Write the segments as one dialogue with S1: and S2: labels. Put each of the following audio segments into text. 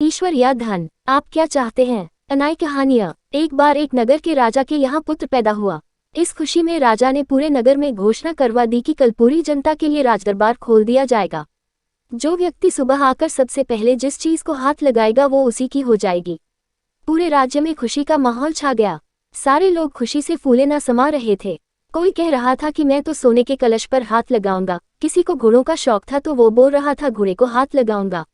S1: ईश्वर या धन, आप क्या चाहते हैं? अनाय कहानियाँ। एक बार एक नगर के राजा के यहाँ पुत्र पैदा हुआ। इस खुशी में राजा ने पूरे नगर में घोषणा करवा दी कि कल पूरी जनता के लिए राजदरबार खोल दिया जाएगा। जो व्यक्ति सुबह आकर सबसे पहले जिस चीज को हाथ लगाएगा वो उसी की हो जाएगी। पूरे राज्य में खुशी का माहौल छा गया। सारे लोग खुशी से फूले न समा रहे थे। कोई कह रहा था कि मैं तो सोने के कलश पर हाथ लगाऊंगा, किसी को घोड़ों का शौक था तो वो बोल रहा था घोड़े को हाथ लगाऊंगा।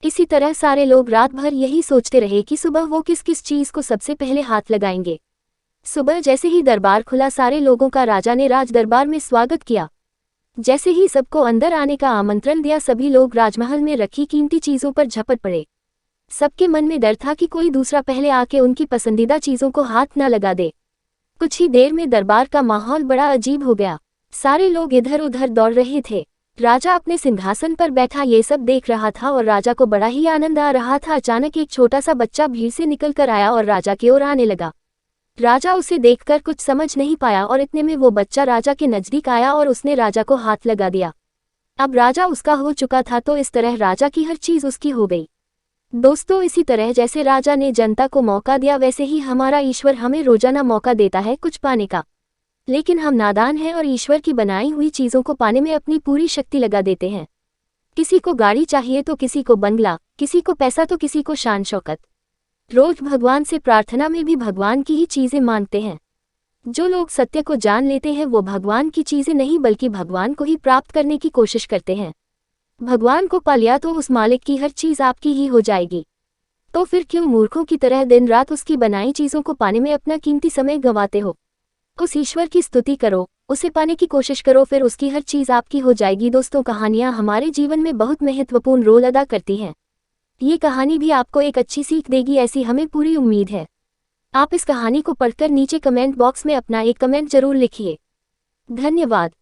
S1: इसी तरह सारे लोग रात भर यही सोचते रहे कि सुबह वो किस किस चीज को सबसे पहले हाथ लगाएंगे। सुबह जैसे ही दरबार खुला सारे लोगों का राजा ने राज दरबार में स्वागत किया। जैसे ही सबको अंदर आने का आमंत्रण दिया सभी लोग राजमहल में रखी कीमती चीजों पर झपट पड़े। सबके मन में डर था कि कोई दूसरा पहले आके उनकी पसंदीदा चीजों को हाथ न लगा दे। कुछ ही देर में दरबार का माहौल बड़ा अजीब हो गया। सारे लोग इधर उधर दौड़ रहे थे। राजा अपने सिंहासन पर बैठा ये सब देख रहा था और राजा को बड़ा ही आनंद आ रहा था। अचानक एक छोटा सा बच्चा भीड़ से निकल कर आया और राजा की ओर आने लगा। राजा उसे देखकर कुछ समझ नहीं पाया और इतने में वो बच्चा राजा के नजदीक आया और उसने राजा को हाथ लगा दिया। अब राजा उसका हो चुका था तो इस तरह राजा की हर चीज उसकी हो गई। दोस्तों, इसी तरह जैसे राजा ने जनता को मौका दिया वैसे ही हमारा ईश्वर हमें रोजाना मौका देता है कुछ पाने का। लेकिन हम नादान हैं और ईश्वर की बनाई हुई चीजों को पाने में अपनी पूरी शक्ति लगा देते हैं। किसी को गाड़ी चाहिए तो किसी को बंगला, किसी को पैसा तो किसी को शान शौकत। रोज भगवान से प्रार्थना में भी भगवान की ही चीजें मांगते हैं। जो लोग सत्य को जान लेते हैं वो भगवान की चीजें नहीं बल्कि भगवान को ही प्राप्त करने की कोशिश करते हैं। भगवान को पा लिया तो उस मालिक की हर चीज आपकी ही हो जाएगी। तो फिर क्यों मूर्खों की तरह दिन रात उसकी बनाई चीजों को पाने में अपना कीमती समय गंवाते हो? उस ईश्वर की स्तुति करो, उसे पाने की कोशिश करो, फिर उसकी हर चीज आपकी हो जाएगी। दोस्तों, कहानियां हमारे जीवन में बहुत महत्वपूर्ण रोल अदा करती हैं। ये कहानी भी आपको एक अच्छी सीख देगी ऐसी हमें पूरी उम्मीद है। आप इस कहानी को पढ़कर नीचे कमेंट बॉक्स में अपना एक कमेंट जरूर लिखिए। धन्यवाद।